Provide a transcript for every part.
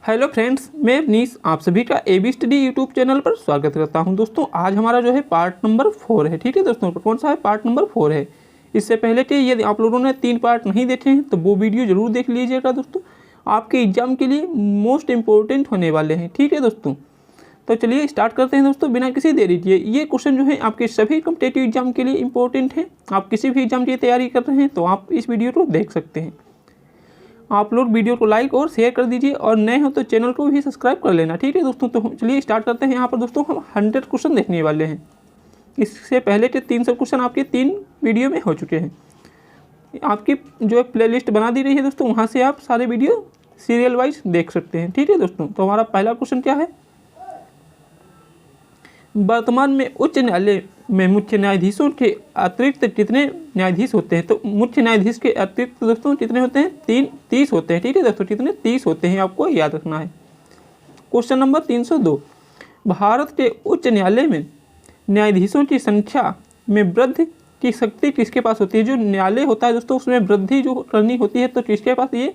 Hello friends, मैं अवनीश आप सभी का एबी स्टडी यूट्यूब चैनल पर स्वागत करता हूं। दोस्तों आज हमारा जो है पार्ट नंबर 4 है। ठीक है दोस्तों, कौन सा है? पार्ट नंबर 4 है। इससे पहले कि यदि आप लोगों ने 3 पार्ट नहीं देखे हैं तो वो वीडियो जरूर देख लीजिएगा दोस्तों, आपके एग्जाम के लिए मोस्ट इम्पोर्टेंट होने वाले हैं। ठीक है दोस्तों, तो चलिए स्टार्ट करते हैं दोस्तों बिना किसी देरी किए। ये क्वेश्चन जो है आपके सभी कॉम्पिटिटिव एग्जाम के लिए इंपॉर्टेंट है। आप किसी भी एग्जाम की तैयारी कर रहे हैं तो आप इस वीडियो को देख सकते हैं। आप लोग वीडियो को लाइक और शेयर कर दीजिए और नए हो तो चैनल को भी सब्सक्राइब कर लेना। ठीक है दोस्तों, तो चलिए स्टार्ट करते हैं। यहाँ पर दोस्तों हम 100 क्वेश्चन देखने वाले हैं। इससे पहले के 300 क्वेश्चन आपके 3 वीडियो में हो चुके हैं। आपकी जो प्लेलिस्ट बना दी रही है दोस्तों, वहाँ से आप सारे वीडियो सीरियल वाइज देख सकते हैं। ठीक है दोस्तों, तो हमारा पहला क्वेश्चन क्या है? वर्तमान में उच्च न्यायालय में मुख्य न्यायाधीशों के अतिरिक्त कितने न्यायाधीश होते हैं? तो मुख्य न्यायाधीश के अतिरिक्त दोस्तों कितने होते हैं? 30 होते हैं। ठीक है दोस्तों, कितने? 30 होते हैं, आपको याद रखना है। क्वेश्चन नंबर 302, भारत के उच्च न्यायालय में न्यायाधीशों की संख्या में वृद्धि की शक्ति किसके पास होती है? जो न्यायालय होता है दोस्तों, उसमें वृद्धि जो करनी होती है तो किसके पास ये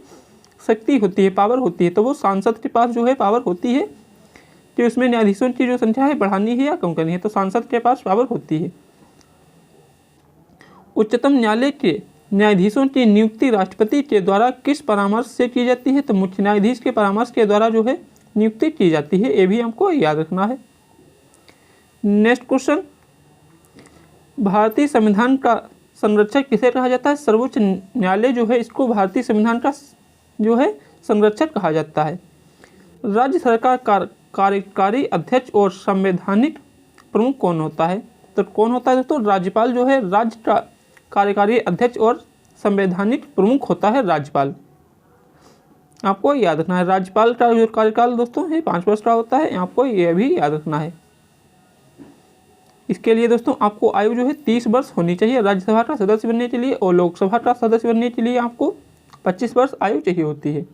शक्ति होती है, पावर होती है? तो वो सांसद के पास जो है पावर होती है कि उसमें न्यायाधीशों की जो संख्या है बढ़ानी है या कम करनी है। तो सांसद के पास पावर होती है। उच्चतम न्यायालय के न्यायाधीशों की नियुक्ति राष्ट्रपति के द्वारा किस परामर्श से की जाती है? तो मुख्य न्यायाधीश के परामर्श के द्वारा जो है नियुक्ति की जाती है। ये भी हमको याद रखना है। नेक्स्ट क्वेश्चन, भारतीय संविधान का संरक्षक किसे कहा जाता है? सर्वोच्च न्यायालय जो है इसको भारतीय संविधान का जो है संरक्षक कहा जाता है। राज्य सरकार कार्यकारी अध्यक्ष और संवैधानिक प्रमुख कौन होता है? तो कौन होता है दोस्तों? राज्यपाल जो है राज्य का कार्यकारी अध्यक्ष और संवैधानिक प्रमुख होता है राज्यपाल। आपको याद रखना है। राज्यपाल का जो कार्यकाल दोस्तों है 5 वर्ष का होता है, आपको यह भी याद रखना है। इसके लिए दोस्तों आपको आयु जो है 30 वर्ष होनी चाहिए राज्यसभा का सदस्य बनने के लिए, और लोकसभा का सदस्य बनने के लिए आपको 25 वर्ष आयु चाहिए होती है।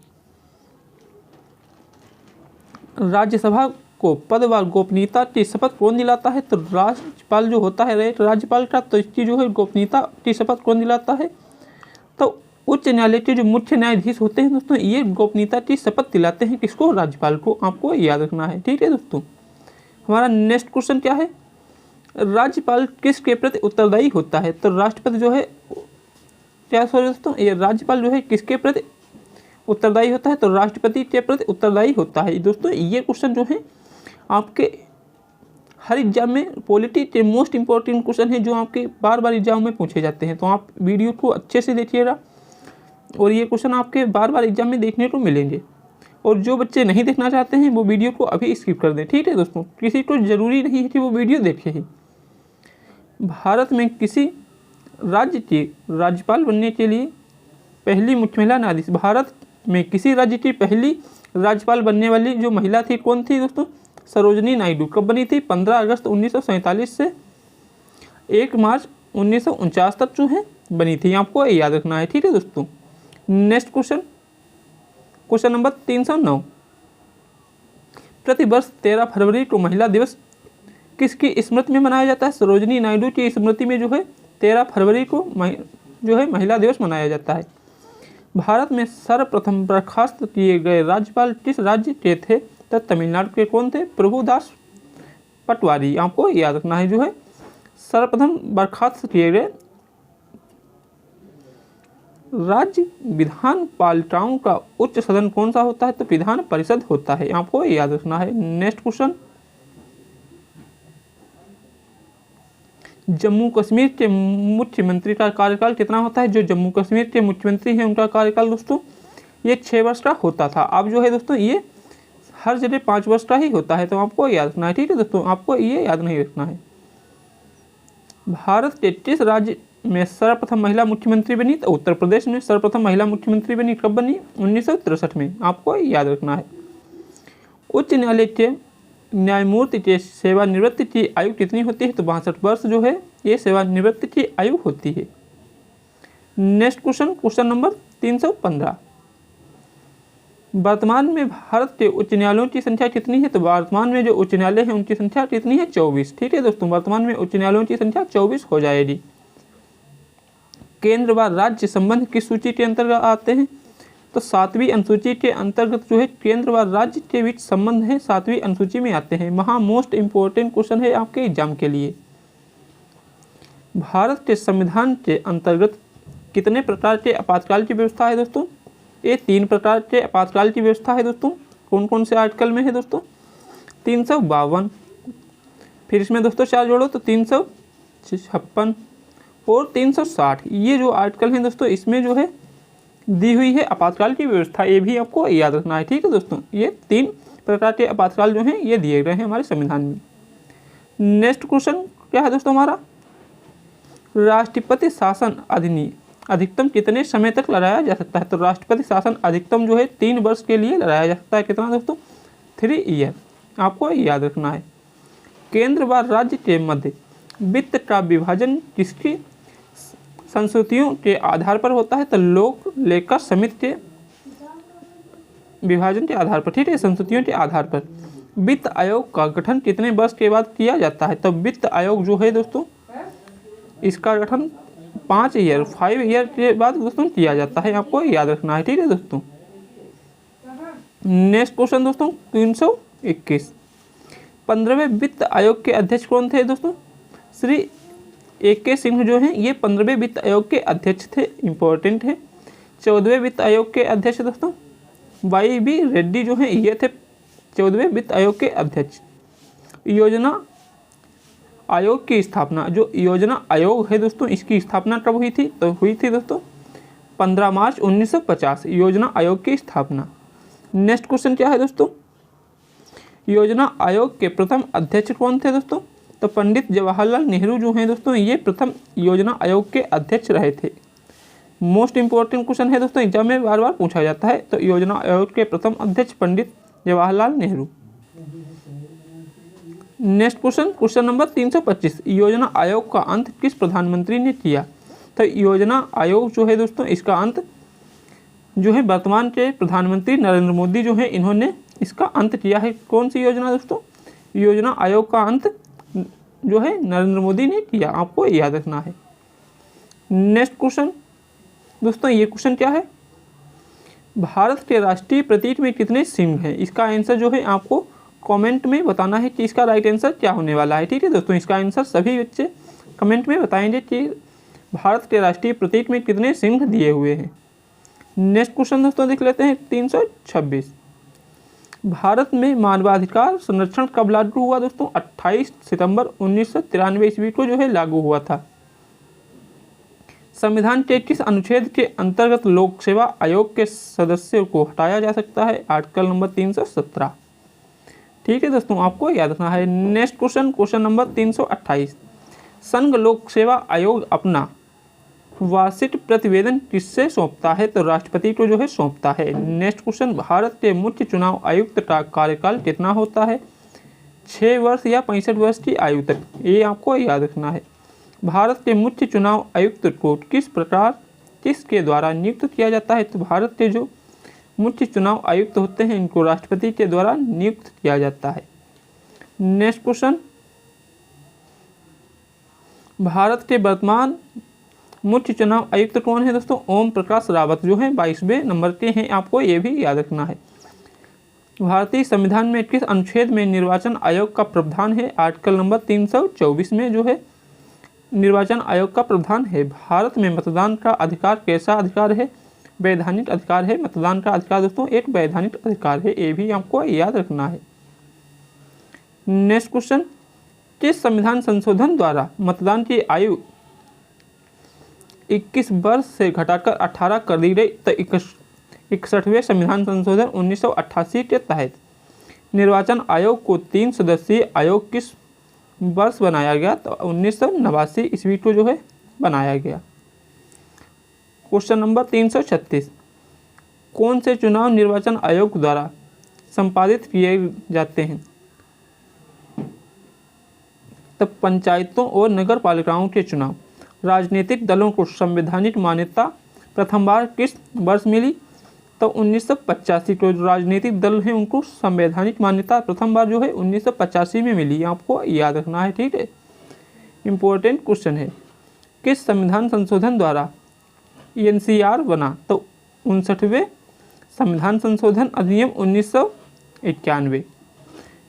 राज्यसभा को पद व गोपनीयता की शपथ कौन दिलाता है? तो राज्यपाल जो होता है राज्यपाल का, तो इसकी जो है गोपनीयता की शपथ कौन दिलाता है? तो उच्च न्यायालय के जो मुख्य न्यायाधीश होते हैं दोस्तों, ये गोपनीयता की शपथ दिलाते हैं। किसको? राज्यपाल को। आपको याद रखना है। ठीक है दोस्तों, हमारा नेक्स्ट क्वेश्चन क्या है? राज्यपाल किसके प्रति उत्तरदायी होता है? तो राष्ट्रपति जो है क्या, सॉरी दोस्तों, ये राज्यपाल जो है किसके प्रति उत्तरदायी होता है? तो राष्ट्रपति के प्रति उत्तरदायी होता है। दोस्तों ये क्वेश्चन जो है आपके हर एग्जाम में पॉलिटी के मोस्ट इंपॉर्टेंट क्वेश्चन है, जो आपके बार बार एग्जाम में पूछे जाते हैं। तो आप वीडियो को अच्छे से देखिएगा और ये क्वेश्चन आपके बार बार एग्जाम में देखने को मिलेंगे। और जो बच्चे नहीं देखना चाहते हैं वो वीडियो को अभी स्किप कर दें। ठीक है दोस्तों, किसी को ज़रूरी नहीं है कि वो वीडियो देखे ही। भारत में किसी राज्य के राज्यपाल बनने के लिए पहली मुख्य महिला न्यायाधीश, भारत में किसी राज्य की पहली राज्यपाल बनने वाली जो महिला थी कौन थी दोस्तों? सरोजिनी नायडू। कब बनी थी? 15 अगस्त 1947 से 1 मार्च 1949 तक जो है बनी थी। आपको याद रखना है। ठीक है दोस्तों, नेक्स्ट क्वेश्चन, क्वेश्चन नंबर 309, प्रतिवर्ष 13 फरवरी को महिला दिवस किसकी स्मृति में मनाया जाता है? सरोजिनी नायडू की स्मृति में जो है 13 फरवरी को जो है महिला दिवस मनाया जाता है। भारत में सर्वप्रथम बर्खास्त किए गए राज्यपाल किस राज्य के थे? तो तमिलनाडु के कौन थे? प्रभुदास पटवारी। आपको याद रखना है। जो है सर्वप्रथम बर्खास्त किए गए राज्य विधान पालिकाओं का उच्च सदन कौन सा होता है? तो विधान परिषद होता है। आपको याद रखना है। नेक्स्ट क्वेश्चन, जम्मू कश्मीर के मुख्यमंत्री का कार्यकाल कितना होता है? जो जम्मू कश्मीर के मुख्यमंत्री हैं उनका कार्यकाल दोस्तों ये 6 वर्ष का होता था। अब जो है दोस्तों ये हर जगह 5 वर्ष का ही होता है। तो आपको याद रखना है। ठीक है दोस्तों, आपको ये याद नहीं रखना है। भारत के किस राज्य में सर्वप्रथम महिला मुख्यमंत्री बनी? तो उत्तर प्रदेश में सर्वप्रथम महिला मुख्यमंत्री बनी। कब बनी? 1963 में। आपको याद रखना है। उच्च न्यायालय के न्यायमूर्ति के सेवानिवृत्ति की आयु कितनी होती है? तो 62 वर्ष जो है ये सेवानिवृत्ति की आयु होती है। नेक्स्ट क्वेश्चन, क्वेश्चन नंबर 315, वर्तमान में भारत के उच्च न्यायालयों की संख्या कितनी है? तो वर्तमान में जो उच्च न्यायालय है उनकी संख्या कितनी है? 24। ठीक है दोस्तों, वर्तमान में उच्च न्यायालयों की संख्या 24 हो जाएगी। केंद्र व राज्य संबंध किस सूची के अंतर्गत आते हैं? तो 7वीं अनुसूची के अंतर्गत जो है केंद्र व राज्य के बीच संबंध है 7वीं अनुसूची में आते हैं। वहाँ मोस्ट इम्पोर्टेंट क्वेश्चन है आपके एग्जाम के लिए। भारत के संविधान के अंतर्गत कितने प्रकार के आपातकाल की व्यवस्था है दोस्तों? ये 3 प्रकार के आपातकाल की व्यवस्था है दोस्तों। कौन कौन से आर्टिकल में है दोस्तों? 352, फिर इसमें दोस्तों 4 जोड़ो तो 356 और 360। ये जो आर्टिकल हैं दोस्तों इसमें जो है दी हुई है आपातकाल की व्यवस्था, ये भी आपको याद रखना है। ठीक है दोस्तों, ये 3 प्रकार के आपातकाल जो हैं ये दिए गए हैं हमारे संविधान में। नेक्स्ट क्वेश्चन क्या है दोस्तों हमारा? राष्ट्रपति शासन अधिनियम अधिकतम कितने समय तक लगाया जा सकता है? तो राष्ट्रपति शासन अधिकतम जो है 3 वर्ष के लिए लगाया जा सकता है। कितना दोस्तों? 3 ईयर, आपको याद रखना है। केंद्र व राज्य के मध्य वित्त का विभाजन किसकी संस्तुतियों के आधार पर होता है? तो लोक लेखा समिति के विभाजन के आधार पर। ठीक है, संस्तुतियों के आधार पर। वित्त आयोग का गठन कितने वर्ष के बाद किया जाता है? तो वित्त आयोग जो है दोस्तों इसका गठन 5 ईयर के बाद दोस्तों किया जाता है, आपको याद रखना है। ठीक है दोस्तों, नेक्स्ट क्वेश्चन दोस्तों 321। 15वें वित्त आयोग के अध्यक्ष कौन थे दोस्तों? श्री AK सिंह जो हैं ये 15वें वित्त आयोग के अध्यक्ष थे, इंपॉर्टेंट है। 14वें वित्त आयोग के अध्यक्ष दोस्तों YB रेड्डी जो हैं ये थे 14वें वित्त आयोग के अध्यक्ष। योजना आयोग की स्थापना, जो योजना आयोग है दोस्तों इसकी स्थापना कब हुई थी? तो हुई थी दोस्तों 15 मार्च 1950, योजना आयोग की स्थापना। नेक्स्ट क्वेश्चन क्या है दोस्तों? योजना आयोग के प्रथम अध्यक्ष कौन थे दोस्तों? तो पंडित जवाहरलाल नेहरू जो हैं दोस्तों ये प्रथम योजना आयोग के अध्यक्ष रहे थे। मोस्ट इंपॉर्टेंट क्वेश्चन है दोस्तों, एग्जाम में बार बार पूछा जाता है। तो योजना आयोग के प्रथम अध्यक्ष Pandit Jawaharlal Nehru. Next question number 325। योजना आयोग का अंत किस प्रधानमंत्री ने किया? तो योजना आयोग जो है दोस्तों इसका अंत जो है वर्तमान के प्रधानमंत्री नरेंद्र मोदी जो है इन्होंने इसका अंत किया है। कौन सी योजना दोस्तों? योजना आयोग का अंत जो है नरेंद्र मोदी ने किया, आपको याद रखना है। नेक्स्ट क्वेश्चन दोस्तों, ये क्वेश्चन क्या है? भारत के राष्ट्रीय प्रतीक में कितने सिंह हैं? इसका आंसर जो है आपको कमेंट में बताना है कि इसका राइट आंसर क्या होने वाला है। ठीक है दोस्तों, इसका आंसर सभी बच्चे कमेंट में बताएंगे कि भारत के राष्ट्रीय प्रतीक में कितने सिंह दिए हुए हैं। नेक्स्ट क्वेश्चन दोस्तों देख लेते हैं 326। भारत में मानवाधिकार संरक्षण कब लागू हुआ दोस्तों? 28 सितंबर 1993 ईस्वी को जो है लागू हुआ था। संविधान के किस अनुच्छेद के अंतर्गत लोक सेवा आयोग के सदस्यों को हटाया जा सकता है? Article number 317। ठीक है दोस्तों, आपको याद रखना है। Next question number 328। संघ लोक सेवा आयोग अपना वार्षिक प्रतिवेदन किससे सौंपता है? तो राष्ट्रपति को जो है सौंपता है। नेक्स्ट क्वेश्चन, भारत के मुख्य चुनाव आयुक्त का कार्यकाल कितना होता है? 6 वर्ष या 65 वर्ष की आयु तक, ये आपको याद रखना है। भारत के मुख्य चुनाव आयुक्त को किसके द्वारा नियुक्त किया जाता है? तो भारत के जो मुख्य चुनाव आयुक्त होते हैं इनको राष्ट्रपति के द्वारा नियुक्त किया जाता है। नेक्स्ट क्वेश्चन, भारत के वर्तमान मुख्य चुनाव आयुक्त कौन है दोस्तों? ओम प्रकाश रावत जो है 22वें नंबर के हैं, आपको ये भी याद रखना है। भारतीय संविधान में किस अनुच्छेद में निर्वाचन आयोग का प्रावधान है? आर्टिकल नंबर 324 में जो है निर्वाचन आयोग का प्रावधान है। भारत में मतदान का अधिकार कैसा अधिकार है? वैधानिक अधिकार है। मतदान का अधिकार दोस्तों एक वैधानिक अधिकार है, ये भी आपको याद रखना है। नेक्स्ट क्वेश्चन, किस संविधान संशोधन द्वारा मतदान की आयु 21 वर्ष से घटाकर 18 कर दी गई? तो 61वें संविधान संशोधन 1988 के तहत निर्वाचन आयोग को 3 सदस्यीय आयोग किस वर्ष बनाया गया? तो 1989 ईस्वी को जो है बनाया गया। Question number 336। कौन से चुनाव निर्वाचन आयोग द्वारा संपादित किए जाते हैं? तब पंचायतों और नगर पालिकाओं के चुनाव। राजनीतिक दलों को संवैधानिक मान्यता प्रथम बार किस वर्ष मिली? तो 1985 को जो राजनीतिक दल हैं उनको संवैधानिक मान्यता प्रथम बार जो है 1985 में मिली, आपको याद रखना है। ठीक है, इम्पोर्टेंट क्वेश्चन है। किस संविधान संशोधन द्वारा NCR बना? तो 59वें संविधान संशोधन अधिनियम 1991।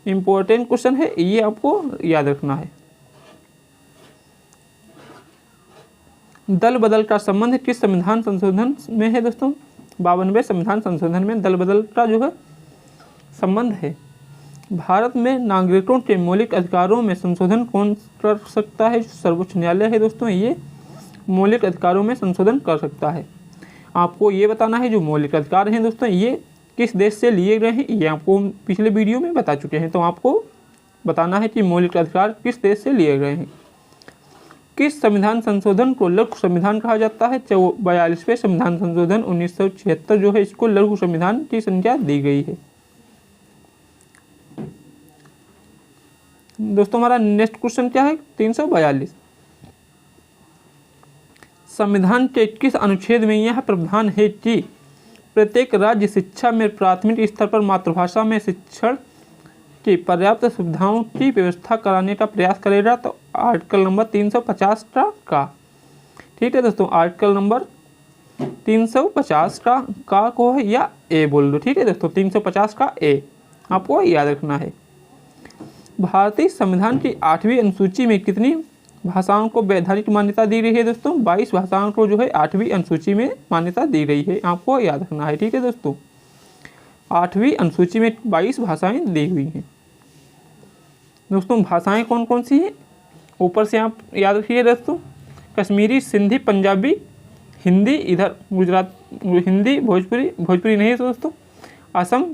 इम्पोर्टेंट क्वेश्चन है, ये आपको याद रखना है। दल बदल का संबंध किस संविधान संशोधन में है दोस्तों? 52वें संविधान संशोधन में दल बदल का जो है संबंध है। भारत में नागरिकों के मौलिक अधिकारों में संशोधन कौन कर सकता है? जो सर्वोच्च न्यायालय है दोस्तों, ये मौलिक अधिकारों में संशोधन कर सकता है। आपको ये बताना है जो मौलिक अधिकार हैं दोस्तों, ये किस देश से लिए गए हैं, ये आपको पिछले वीडियो में बता चुके हैं। तो आपको बताना है कि मौलिक अधिकार किस देश से लिए गए हैं। किस संविधान संशोधन को लघु संविधान कहा जाता है? 42वें संविधान संशोधन 1976 जो है, इसको लघु संविधान की संज्ञा दी गई है। दोस्तों हमारा नेक्स्ट क्वेश्चन क्या है? 342। संविधान के किस अनुच्छेद में यह प्रावधान है कि प्रत्येक राज्य शिक्षा में प्राथमिक स्तर पर मातृभाषा में शिक्षण की पर्याप्त सुविधाओं की व्यवस्था कराने का प्रयास करेगा? तो आर्टिकल नंबर 350 का ठीक है दोस्तों, आर्टिकल नंबर 350 का को है या ए बोल दो। ठीक है दोस्तों, 350 का ए आपको याद रखना है। भारतीय संविधान की 8वीं अनुसूची में कितनी भाषाओं को वैधानिक मान्यता दी गई है दोस्तों? 22 भाषाओं को जो है 8वीं अनुसूची में मान्यता दी गई है, आपको याद रखना है। ठीक है दोस्तों, 8वीं अनुसूची में 22 भाषाएं दी हुई हैं। दोस्तों भाषाएं कौन कौन सी हैं? ऊपर से आप याद रखिए दोस्तों, कश्मीरी, सिंधी, पंजाबी, हिंदी, इधर गुजरात हिंदी, भोजपुरी नहीं है दोस्तों, असम,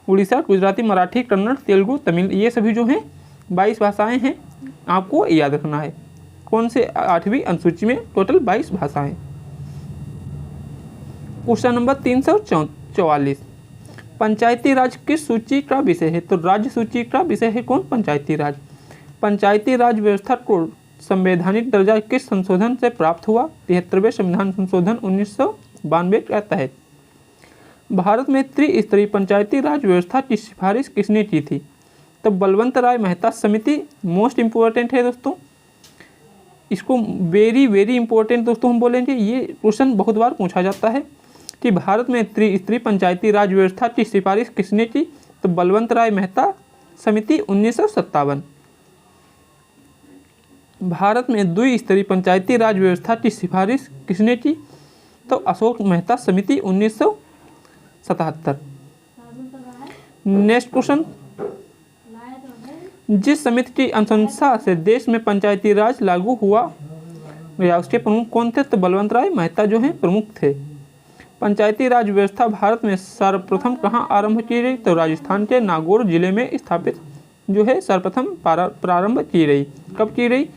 उड़ीसा, गुजराती, मराठी, कन्नड़, तेलुगु, तमिल, ये सभी जो हैं 22 भाषाएं हैं, आपको याद रखना है। कौन से 8वीं अनुसूची में टोटल 22 भाषाएं। Question number 344। पंचायती राज किस सूची का विषय है? तो राज्य सूची का विषय है कौन? पंचायती राज। पंचायती राज व्यवस्था को संवैधानिक दर्जा किस संशोधन से प्राप्त हुआ? 73वें संविधान संशोधन 1992 के तहत। भारत में त्रिस्तरीय पंचायती राज व्यवस्था की सिफारिश किसने की थी? तो बलवंत राय मेहता समिति मोस्ट इम्पोर्टेंट है दोस्तों, इसको वेरी वेरी इंपॉर्टेंट दोस्तों हम बोलेंगे। ये क्वेश्चन बहुत बार पूछा जाता है कि भारत में त्रिस्तरीय पंचायती राज व्यवस्था की सिफारिश किसने की? तो बलवंत राय मेहता समिति 1957। भारत में द्विस्तरीय पंचायती राज व्यवस्था की सिफारिश किसने की? तो अशोक मेहता समिति 1977। नेक्स्ट क्वेश्चन, जिस समिति की अनुशंसा से देश में पंचायती राज लागू हुआ या उसके प्रमुख कौन थे? तो बलवंत राय मेहता जो हैं प्रमुख थे। पंचायती राज व्यवस्था भारत में सर्वप्रथम कहाँ आरंभ की गई? तो राजस्थान के नागौर जिले में स्थापित जो है सर्वप्रथम प्रारंभ की गई। कब की गई?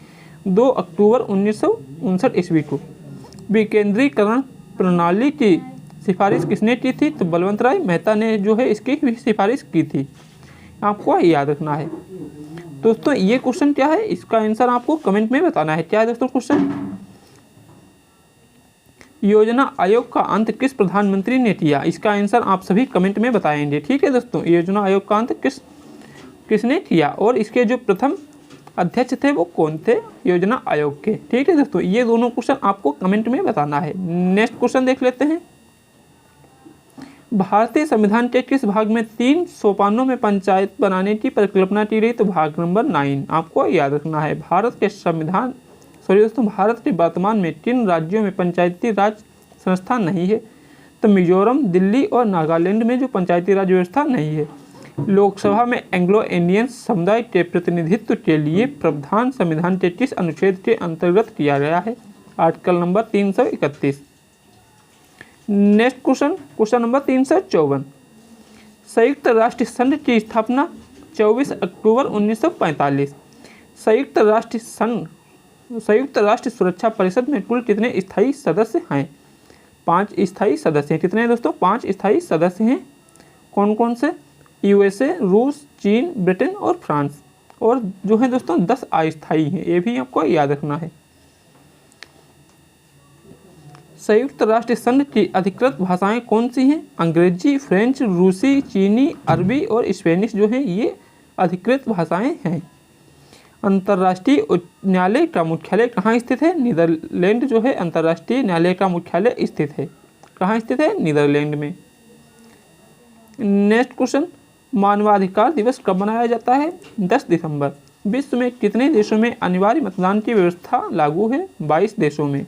2 अक्टूबर 1959 ईस्वी को। विकेंद्रीकरण प्रणाली की सिफारिश किसने की थी? तो बलवंत राय मेहता ने जो है इसकी भी सिफारिश की थी, आपको याद रखना है। दोस्तों ये क्वेश्चन क्या है, इसका आंसर आपको कमेंट में बताना है। क्या है दोस्तों क्वेश्चन? योजना आयोग का अंत किस प्रधानमंत्री ने किया? इसका आंसर आप सभी कमेंट में बताएंगे। ठीक है दोस्तों, योजना आयोग का अंत किसने किया और इसके जो प्रथम अध्यक्ष थे वो कौन थे योजना आयोग के? ठीक है दोस्तों, ये दोनों क्वेश्चन आपको कमेंट में बताना है। नेक्स्ट क्वेश्चन देख लेते हैं। भारतीय संविधान के किस भाग में 3 सोपानों में पंचायत बनाने की परिकल्पना की गई? तो भाग नंबर 9 आपको याद रखना है। भारत के वर्तमान में 3 राज्यों में पंचायती राज संस्था नहीं है। तो मिजोरम, दिल्ली और नागालैंड में जो पंचायती राज व्यवस्था नहीं है। लोकसभा में एंग्लो इंडियन समुदाय के प्रतिनिधित्व के लिए प्रावधान संविधान के किस अनुच्छेद के अंतर्गत किया गया है? Article number 331। Next question number 354। संयुक्त राष्ट्र संघ की स्थापना 24 अक्टूबर 1945। संयुक्त राष्ट्र सुरक्षा परिषद में कुल कितने स्थायी सदस्य हैं? 5 स्थायी सदस्य हैं। कितने हैं दोस्तों? 5 स्थायी सदस्य हैं। कौन कौन से? यूएसए, रूस, चीन, ब्रिटेन और फ्रांस। और जो है दोस्तों 10 अस्थायी हैं, ये भी आपको याद रखना है। संयुक्त राष्ट्र संघ की अधिकृत भाषाएं कौन सी हैं? अंग्रेजी, फ्रेंच, रूसी, चीनी, अरबी और स्पेनिश जो है ये अधिकृत भाषाएं हैं। अंतर्राष्ट्रीय न्यायालय का मुख्यालय कहाँ स्थित है? नीदरलैंड जो है अंतर्राष्ट्रीय न्यायालय का मुख्यालय स्थित है। कहाँ स्थित है? नीदरलैंड में। नेक्स्ट क्वेश्चन, मानवाधिकार दिवस कब मनाया जाता है? 10 दिसंबर। विश्व में कितने देशों में अनिवार्य मतदान की व्यवस्था लागू है? 22 देशों में।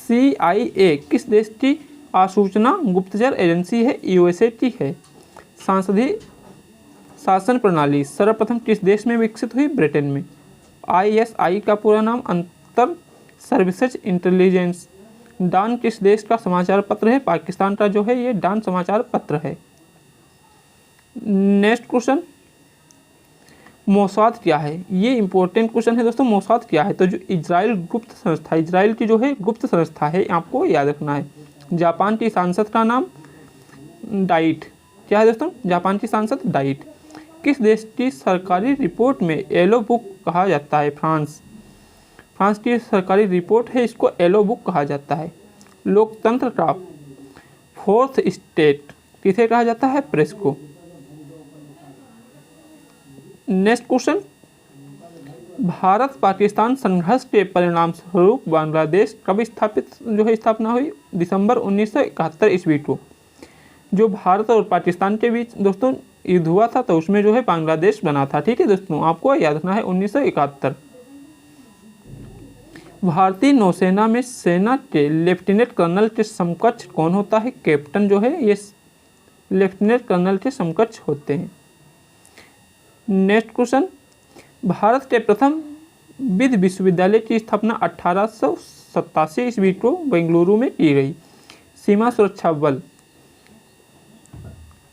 CIA किस देश की आसूचना गुप्तचर एजेंसी है? USA की है। सांसदीय शासन प्रणाली सर्वप्रथम किस देश में विकसित हुई? ब्रिटेन में। ISI का पूरा नाम अंतर सर्विसेज इंटेलिजेंस। डॉन किस देश का समाचार पत्र है? पाकिस्तान का जो है ये डॉन समाचार पत्र है। नेक्स्ट क्वेश्चन, मोसाद क्या है? ये इंपॉर्टेंट क्वेश्चन है दोस्तों। मोसाद क्या है? तो जो इजराइल गुप्त संस्था, इजराइल की जो है गुप्त संस्था है, आपको याद रखना है। जापान की सांसद का नाम डाइट। क्या है दोस्तों? जापान की सांसद डाइट। किस देश की सरकारी रिपोर्ट में येलो बुक कहा जाता है? फ्रांस। फ्रांस की सरकारी रिपोर्ट है, इसको येलो बुक कहा जाता है। लोकतंत्र का फोर्थ स्टेट किसे कहा जाता है? प्रेस को। नेक्स्ट क्वेश्चन, भारत पाकिस्तान संघर्ष के परिणाम स्वरूप बांग्लादेश कब स्थापना हुई? दिसंबर 1971 ईस्वी को। जो भारत और पाकिस्तान के बीच दोस्तों युद्ध हुआ था, तो उसमें जो है बांग्लादेश बना था। ठीक है दोस्तों, आपको याद रखना है 1971। भारतीय नौसेना में सेना के लेफ्टिनेंट कर्नल के समकक्ष कौन होता है? कैप्टन जो है ये लेफ्टिनेंट कर्नल के समकक्ष होते हैं। नेक्स्ट क्वेश्चन, भारत के प्रथम विधि विश्वविद्यालय की स्थापना 1887 ईस्वी को बेंगलुरु में की गई। सीमा सुरक्षा बल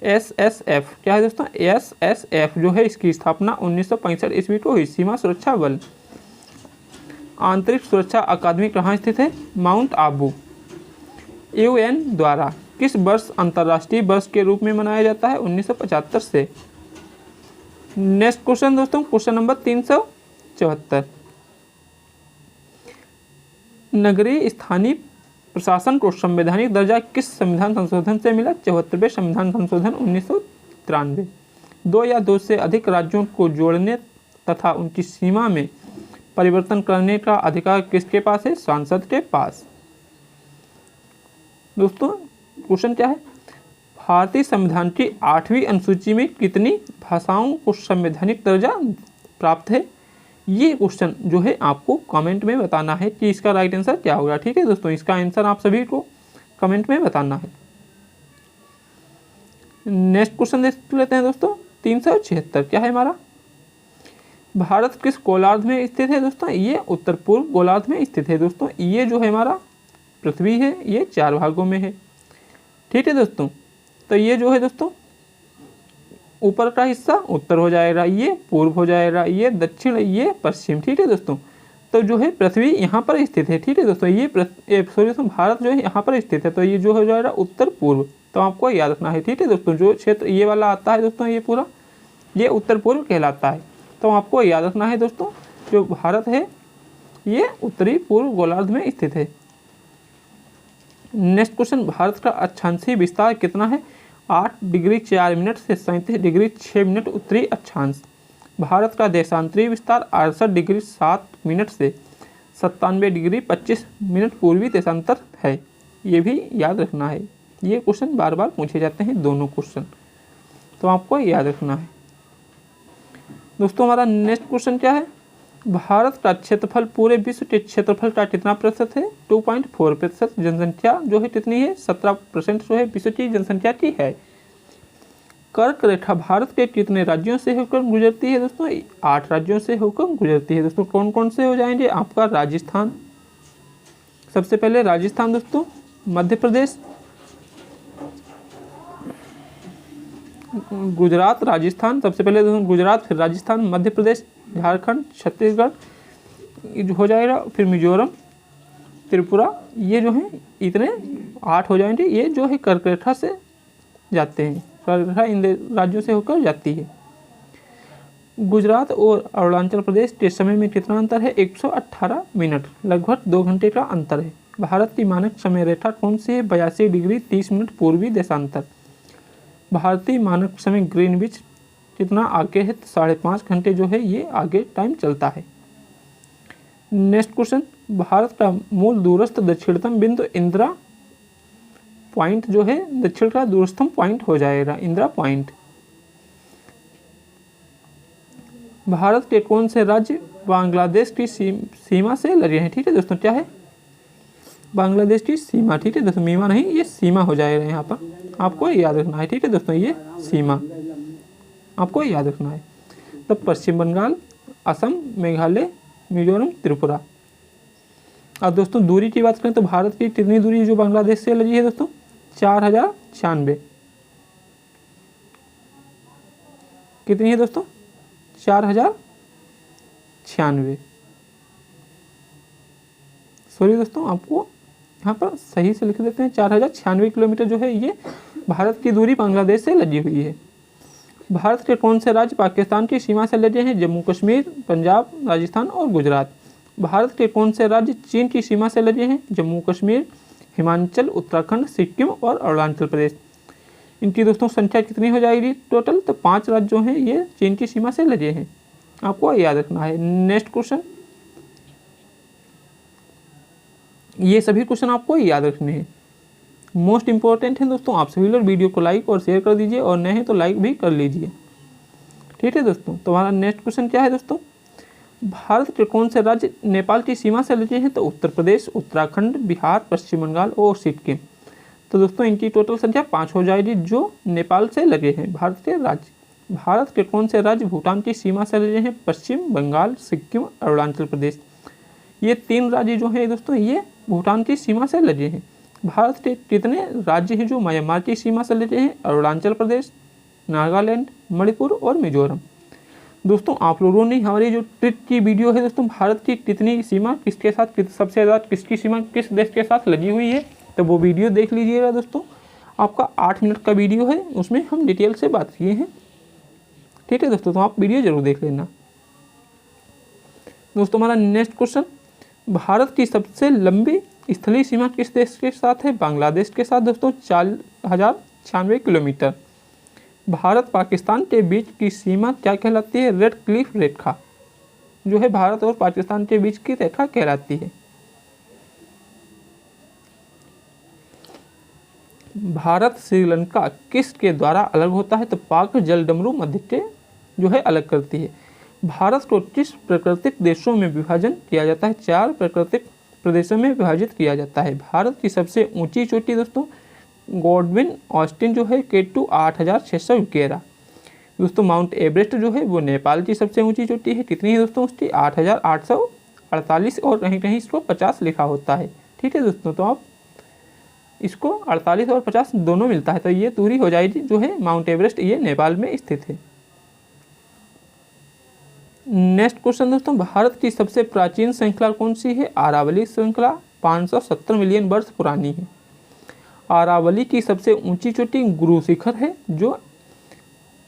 SSF। क्या है दोस्तों? SSF जो है इसकी स्थापना 1965 ईस्वी को हुई। सीमा सुरक्षा बल। आंतरिक सुरक्षा अकादमी कहाँ स्थित है? माउंट आबू। UN द्वारा किस वर्ष अंतर्राष्ट्रीय वर्ष के रूप में मनाया जाता है? 1975 से। नेक्स्ट क्वेश्चन दोस्तों, क्वेश्चन नंबर 374। नगरीय स्थानीय प्रशासन को संवैधानिक दर्जा किस संविधान संशोधन से मिला? 74वें संविधान संशोधन 1993। 2 या 2 से अधिक राज्यों को जोड़ने तथा उनकी सीमा में परिवर्तन करने का अधिकार किसके पास है? सांसद के पास। दोस्तों क्वेश्चन क्या है? भारतीय संविधान की 8वीं अनुसूची में कितनी भाषाओं को संवैधानिक दर्जा प्राप्त है? ये क्वेश्चन जो है आपको कमेंट में बताना है कि इसका राइट आंसर क्या होगा। ठीक है दोस्तों, इसका आंसर आप सभी को कमेंट में बताना है। नेक्स्ट क्वेश्चन देख लेते हैं दोस्तों, 376। क्या है हमारा? भारत किस गोलार्ध में स्थित है दोस्तों? ये उत्तर पूर्व गोलार्ध में स्थित है दोस्तों। ये जो है हमारा पृथ्वी है, ये 4 भागों में है। ठीक है दोस्तों, तो ये जो है दोस्तों ऊपर का हिस्सा उत्तर हो जाएगा, ये पूर्व हो जाएगा, ये दक्षिण, ये पश्चिम। ठीक है दोस्तों, तो जो है पृथ्वी यहाँ पर स्थित है। ठीक है दोस्तों, ये भारत जो है यहाँ पर स्थित है, तो ये जो हो जाएगा उत्तर पूर्व। तो आपको याद रखना है। ठीक है दोस्तों, जो क्षेत्र ये वाला आता है दोस्तों, ये पूरा ये उत्तर पूर्व कहलाता है। तो आपको याद रखना है दोस्तों, जो भारत है ये उत्तरी पूर्व गोलार्ध में स्थित है। नेक्स्ट क्वेश्चन, भारत का अक्षांशीय विस्तार कितना है? 8 डिग्री 4 मिनट से 37 डिग्री 6 मिनट उत्तरी अक्षांश। भारत का देशांतरीय विस्तार 68 डिग्री 7 मिनट से 97 डिग्री 25 मिनट पूर्वी देशांतर है। ये भी याद रखना है। ये क्वेश्चन बार बार पूछे जाते हैं, दोनों क्वेश्चन, तो आपको याद रखना है। दोस्तों हमारा नेक्स्ट क्वेश्चन क्या है? भारत का क्षेत्रफल पूरे विश्व के क्षेत्रफल का कितना प्रतिशत है? 2.4%। जनसंख्या जो है कितनी है? 17% जो है विश्व की जनसंख्या की है। कर्क रेखा भारत के कितने राज्यों से होकर गुजरती है दोस्तों? 8 राज्यों से होकर गुजरती है दोस्तों। कौन कौन से हो जाएंगे? आपका राजस्थान, सबसे पहले राजस्थान दोस्तों, मध्य प्रदेश, गुजरात, राजस्थान, सबसे पहले दोस्तों गुजरात, फिर राजस्थान, मध्य प्रदेश, झारखंड, छत्तीसगढ़ हो जाएगा, फिर मिजोरम, त्रिपुरा। ये जो है इतने 8 हो जाएंगे। ये जो है कर्क रेखा से जाते हैं, कर्क रेखा इन राज्यों से होकर जाती है। गुजरात और अरुणाचल प्रदेश के समय में कितना अंतर है? 118 मिनट, लगभग 2 घंटे का अंतर है। भारत की मानक समय रेखा कौन सी है? 82 डिग्री 30 मिनट पूर्वी देशांतर। भारतीय मानक समय ग्रीनविच कितना आगे है? 5.5 घंटे जो है ये आगे टाइम चलता है। नेक्स्ट क्वेश्चन, भारत का मूल दूरस्थ दक्षिणतम बिंदु इंदिरा पॉइंट जो है दक्षिण का दूरस्थम पॉइंट हो जाएगा, इंदिरा पॉइंट। भारत के कौन से राज्य बांग्लादेश की सीमा से लगे हैं? ठीक है दोस्तों, क्या है? बांग्लादेश की सीमा। ठीक है दोस्तों, मीमा नहीं, ये सीमा हो जाएगा यहाँ पर, आपको याद रखना है। ठीक है दोस्तों, ये सीमा आपको याद रखना है। तो पश्चिम बंगाल, असम, मेघालय, मिजोरम, त्रिपुरा। अब दोस्तों दूरी की बात करें तो भारत की कितनी दूरी जो बांग्लादेश से लगी है दोस्तों? 4096। कितनी है दोस्तों? 4096। सॉरी दोस्तों, आपको यहाँ पर सही से लिख देते हैं। 4096 किलोमीटर जो है ये भारत की दूरी बांग्लादेश से लगी हुई है। भारत के कौन से राज्य पाकिस्तान की सीमा से लगे हैं? जम्मू कश्मीर, पंजाब, राजस्थान और गुजरात। भारत के कौन से राज्य चीन की सीमा से लगे हैं? जम्मू कश्मीर, हिमाचल, उत्तराखंड, सिक्किम और अरुणाचल प्रदेश। इनकी दोस्तों संख्या कितनी हो जाएगी टोटल? तो 5 राज्य जो हैं ये चीन की सीमा से लगे हैं, आपको याद रखना है। नेक्स्ट क्वेश्चन, ये सभी क्वेश्चन आपको याद रखने हैं, मोस्ट इंपॉर्टेंट है दोस्तों। आप सभी लोग वीडियो को लाइक और शेयर कर दीजिए, और नए हैं तो लाइक भी कर लीजिए। ठीक है दोस्तों, तो हमारा नेक्स्ट क्वेश्चन क्या है दोस्तों? भारत के कौन से राज्य नेपाल की सीमा से लगे हैं? तो उत्तर प्रदेश, उत्तराखंड, बिहार, पश्चिम बंगाल और सिक्किम। तो दोस्तों इनकी टोटल संख्या 5 हो जाएगी जो नेपाल से लगे हैं भारत के राज्य। भारत के कौन से राज्य भूटान की सीमा से लगे हैं? पश्चिम बंगाल, सिक्किम, अरुणाचल प्रदेश। ये 3 राज्य जो हैं दोस्तों ये भूटान की सीमा से लगे हैं। भारत के कितने राज्य हैं जो म्यांमार की सीमा से लगे हैं? अरुणाचल प्रदेश, नागालैंड, मणिपुर और मिजोरम। दोस्तों आप लोगों ने हमारी जो ट्रिप की वीडियो है दोस्तों, भारत की कितनी सीमा किसके साथ, सबसे ज़्यादा किसकी सीमा किस देश के साथ लगी हुई है, तो वो वीडियो देख लीजिएगा दोस्तों। आपका 8 मिनट का वीडियो है, उसमें हम डिटेल से बात किए हैं। ठीक है दोस्तों, तो आप वीडियो जरूर देख लेना। दोस्तों हमारा नेक्स्ट क्वेश्चन, भारत की सबसे लंबी स्थलीय सीमा किस देश के साथ है? बांग्लादेश के साथ दोस्तों, 4096 किलोमीटर। भारत पाकिस्तान के बीच की सीमा क्या कहलाती है? रेड क्लिफ रेखा जो है भारत और पाकिस्तान के बीच की रेखा कहलाती है। भारत श्रीलंका किसके द्वारा अलग होता है? तो पाक जलडमरू मध्य के जो है अलग करती है। भारत को किस प्राकृतिक देशों में विभाजन किया जाता है? 4 प्राकृतिक प्रदेशों में विभाजित किया जाता है। भारत की सबसे ऊंची चोटी दोस्तों गॉडविन ऑस्टिन जो है K2 8611। दोस्तों माउंट एवरेस्ट जो है वो नेपाल की सबसे ऊंची चोटी है। कितनी है दोस्तों उसकी? 8848, और कहीं कहीं इसको 50 लिखा होता है। ठीक है दोस्तों, तो आप इसको 48 और 50 दोनों मिलता है, तो ये दूरी हो जाएगी जो है माउंट एवरेस्ट, ये नेपाल में स्थित है। नेक्स्ट क्वेश्चन दोस्तों, भारत की सबसे प्राचीन श्रृंखला कौन सी है? अरावली श्रृंखला 570 मिलियन वर्ष पुरानी है। अरावली की सबसे ऊंची चोटी गुरु शिखर है जो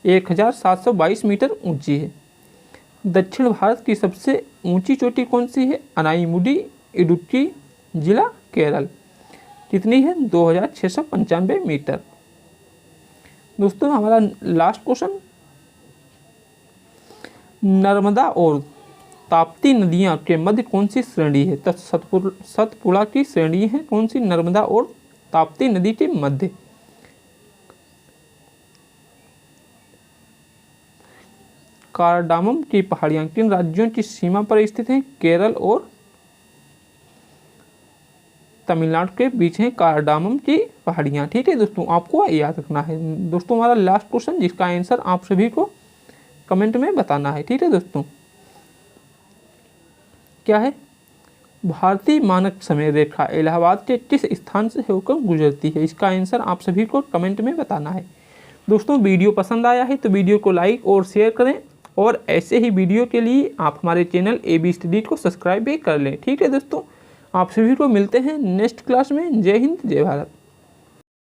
1722 मीटर ऊंची है। दक्षिण भारत की सबसे ऊंची चोटी कौन सी है? अनाईमुडी, इडुक्की जिला, केरल। कितनी है? 2695 मीटर। दोस्तों हमारा लास्ट क्वेश्चन, नर्मदा और ताप्ती नदियां के मध्य कौन सी श्रेणी है? तो सतपुड़ा की श्रेणी है कौन सी? नर्मदा और ताप्ती नदी के मध्य। कारडामम की पहाड़ियां किन राज्यों की सीमा पर स्थित हैं? केरल और तमिलनाडु के बीच हैं कारडामम की पहाड़ियां। ठीक है दोस्तों, आपको याद रखना है। दोस्तों हमारा लास्ट क्वेश्चन जिसका आंसर आप सभी को कमेंट में बताना है। ठीक है दोस्तों, क्या है? भारतीय मानक समय रेखा इलाहाबाद के किस स्थान से होकर गुजरती है? इसका आंसर आप सभी को कमेंट में बताना है। दोस्तों वीडियो पसंद आया है तो वीडियो को लाइक और शेयर करें, और ऐसे ही वीडियो के लिए आप हमारे चैनल AB स्टडी को सब्सक्राइब भी कर लें। ठीक है दोस्तों, आप सभी को मिलते हैं नेक्स्ट क्लास में। जय हिंद, जय भारत।